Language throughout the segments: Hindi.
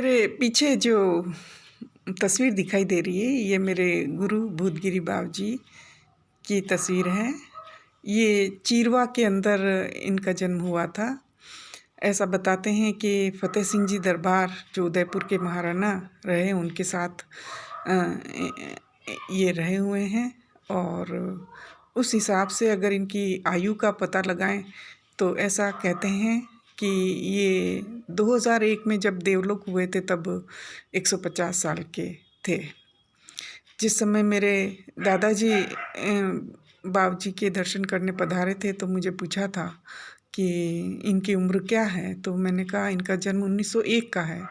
मेरे पीछे जो तस्वीर दिखाई दे रही है ये मेरे गुरु भूतगिरी बाबू जी की तस्वीर है। ये चीरवा के अंदर इनका जन्म हुआ था। ऐसा बताते हैं कि फ़तेह सिंह जी दरबार जो उदयपुर के महाराणा रहे उनके साथ ये रहे हुए हैं। और उस हिसाब से अगर इनकी आयु का पता लगाएं तो ऐसा कहते हैं कि ये 2001 में जब देवलोक हुए थे तब 150 साल के थे। जिस समय मेरे दादाजी बाबू जी के दर्शन करने पधारे थे तो मुझे पूछा था कि इनकी उम्र क्या है, तो मैंने कहा इनका जन्म 1901 का है।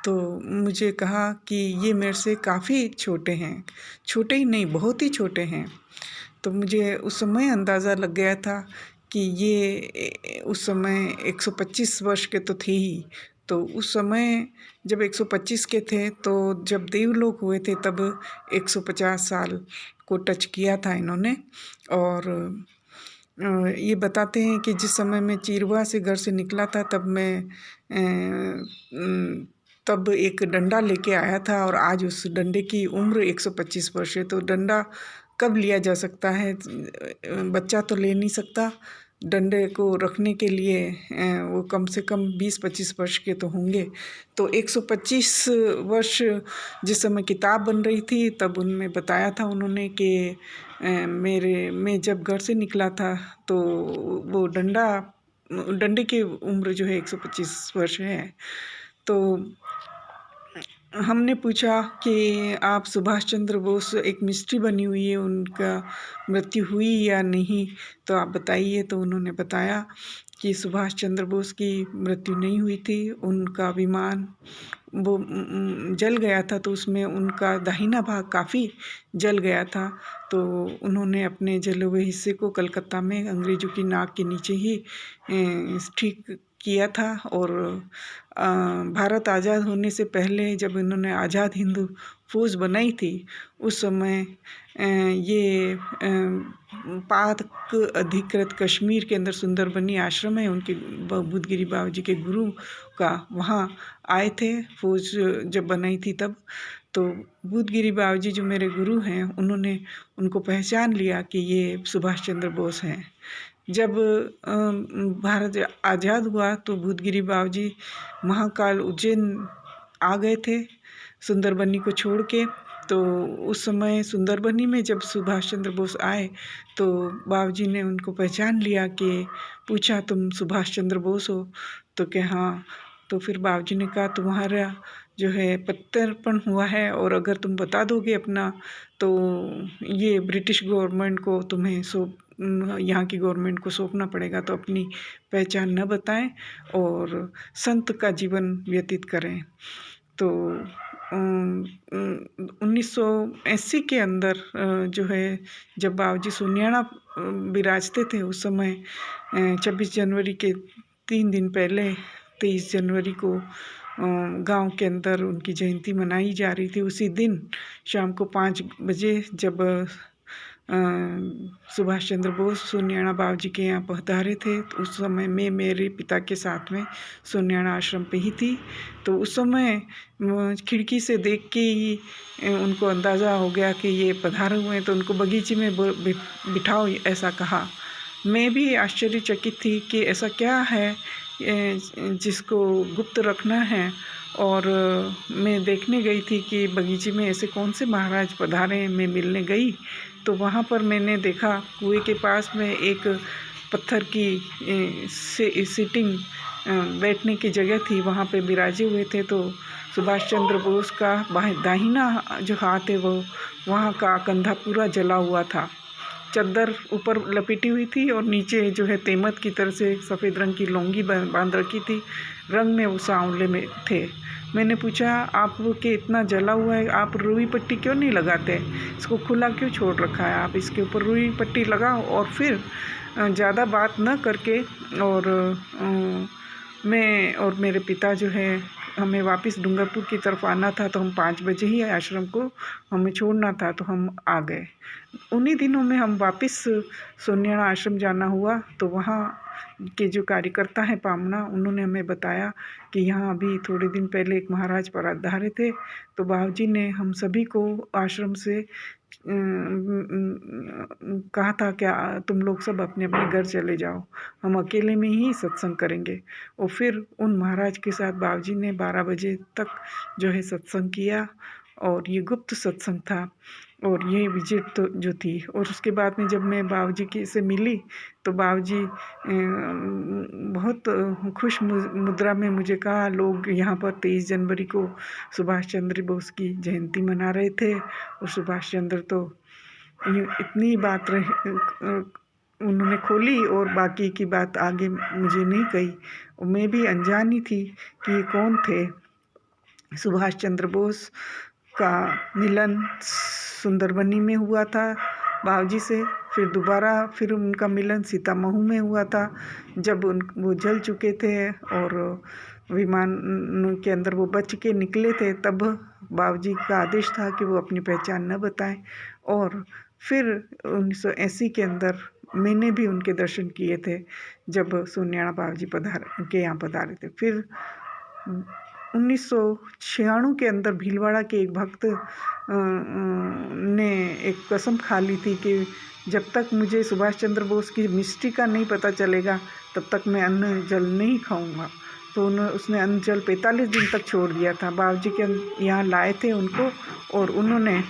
तो मुझे कहा कि ये मेरे से काफ़ी छोटे हैं, छोटे ही नहीं बहुत ही छोटे हैं। तो मुझे उस समय अंदाज़ा लग गया था कि ये उस समय 125 वर्ष के तो थे ही। तो उस समय जब 125 के थे तो जब देवलोक हुए थे तब 150 साल को टच किया था इन्होंने। और ये बताते हैं कि जिस समय मैं चीरवा से घर से निकला था तब एक डंडा लेके आया था और आज उस डंडे की उम्र 125 वर्ष है। तो डंडा कब लिया जा सकता है, बच्चा तो ले नहीं सकता। डंडे को रखने के लिए वो कम से कम 20-25 वर्ष के तो होंगे। तो 125 वर्ष जिस समय किताब बन रही थी तब उनमें बताया था उन्होंने कि मैं जब घर से निकला था तो वो डंडे की उम्र जो है 125 वर्ष है। तो हमने पूछा कि आप सुभाष चंद्र बोस, एक मिस्ट्री बनी हुई है, उनका मृत्यु हुई या नहीं, तो आप बताइए। तो उन्होंने बताया कि सुभाष चंद्र बोस की मृत्यु नहीं हुई थी। उनका विमान वो जल गया था तो उसमें उनका दाहिना भाग काफ़ी जल गया था। तो उन्होंने अपने जले हुए हिस्से को कलकत्ता में अंग्रेज़ों की नाक के नीचे ही ठीक किया था। और भारत आज़ाद होने से पहले जब इन्होंने आज़ाद हिंदू फौज बनाई थी उस समय ये पाक अधिकृत कश्मीर के अंदर सुंदरबनी आश्रम है उनके भूतगिरी बाबू जी के गुरु का, वहाँ आए थे फौज जब बनाई थी तब। तो भूतगिरी बाबू जी जो मेरे गुरु हैं उन्होंने उनको पहचान लिया कि ये सुभाष चंद्र बोस हैं। जब भारत आज़ाद हुआ तो भूतगिरी बाबू जी महाकाल उज्जैन आ गए थे सुंदरबनी को छोड़ के। तो उस समय सुंदरबनी में जब सुभाष चंद्र बोस आए तो बाबू जी ने उनको पहचान लिया कि पूछा तुम सुभाष चंद्र बोस हो, तो क्या हाँ। तो फिर बाबू जी ने कहा तुम्हारा जो है प्रत्यर्पण हुआ है और अगर तुम बता दोगे अपना तो ये ब्रिटिश गवर्नमेंट को तुम्हें यहाँ की गवर्नमेंट को सौंपना पड़ेगा। तो अपनी पहचान न बताएं और संत का जीवन व्यतीत करें। तो 1980 के अंदर जो है जब बाबू जी सोनियाना विराजते थे उस समय 26 जनवरी के 3 दिन पहले 23 जनवरी को गांव के अंदर उनकी जयंती मनाई जा रही थी। उसी दिन शाम को 5 बजे जब सुभाष चंद्र बोस सोनियाना बाबू जी के यहाँ पधारे थे तो उस समय मैं मेरे पिता के साथ में सोनियाना आश्रम पे ही थी। तो उस समय खिड़की से देख के ही उनको अंदाज़ा हो गया कि ये पधारे हुए हैं, तो उनको बगीचे में बिठाओ ऐसा कहा। मैं भी आश्चर्यचकित थी कि ऐसा क्या है जिसको गुप्त रखना है। और मैं देखने गई थी कि बगीचे में ऐसे कौन से महाराज पधारे हैं। मैं मिलने गई तो वहाँ पर मैंने देखा कुएं के पास में एक पत्थर की सीटिंग बैठने की जगह थी, वहाँ पे विराजे हुए थे। तो सुभाष चंद्र बोस का दाहिना जो हाथ है वो वहाँ का कंधा पूरा जला हुआ था, चद्दर ऊपर लपेटी हुई थी और नीचे जो है तेमत की तरह से सफ़ेद रंग की लौंगी बांध रखी थी, रंग में वो सांवले में थे। मैंने पूछा आप के इतना जला हुआ है, आप रुई पट्टी क्यों नहीं लगाते, इसको खुला क्यों छोड़ रखा है, आप इसके ऊपर रुई पट्टी लगाओ। और फिर ज़्यादा बात न करके और मैं और मेरे पिता जो है हमें वापस डूंगरपुर की तरफ आना था, तो हम 5 बजे ही आश्रम को हमें छोड़ना था, तो हम आ गए। उन्हीं दिनों में हम वापस सोनियाना आश्रम जाना हुआ तो वहाँ के जो कार्यकर्ता हैं पामना, उन्होंने हमें बताया कि यहाँ अभी थोड़े दिन पहले एक महाराज पधारे थे, तो बाबूजी ने हम सभी को आश्रम से कहा था क्या तुम लोग सब अपने अपने घर चले जाओ, हम अकेले में ही सत्संग करेंगे। और फिर उन महाराज के साथ बाबूजी ने 12 बजे तक जो है सत्संग किया, और ये गुप्त सत्संग था। और ये विजिट तो जो थी, और उसके बाद में जब मैं बाबूजी की से मिली तो बाबूजी बहुत खुश मुद्रा में मुझे कहा, लोग यहाँ पर 23 जनवरी को सुभाष चंद्र बोस की जयंती मना रहे थे, और सुभाष चंद्र तो इतनी बात उन्होंने खोली और बाकी की बात आगे मुझे नहीं कही। और मैं भी अनजान ही थी कि ये कौन थे। सुभाष चंद्र बोस का मिलन सुंदरबनी में हुआ था बाबूजी से, फिर दोबारा फिर उनका मिलन सीतामऊ में हुआ था, जब वो जल चुके थे और विमान के अंदर वो बच के निकले थे, तब बाबूजी का आदेश था कि वो अपनी पहचान न बताएं। और फिर 1980 के अंदर मैंने भी उनके दर्शन किए थे, जब सोनियाड़ा बाबूजी के यहाँ पधारे थे। फिर 1996 के अंदर भीलवाड़ा के एक भक्त ने एक कसम खा ली थी कि जब तक मुझे सुभाष चंद्र बोस की मिस्ट्री का नहीं पता चलेगा तब तक मैं अन्न जल नहीं खाऊंगा। तो उसने अन्न जल 45 दिन तक छोड़ दिया था। बाबूजी के यहाँ लाए थे उनको, और उन्होंने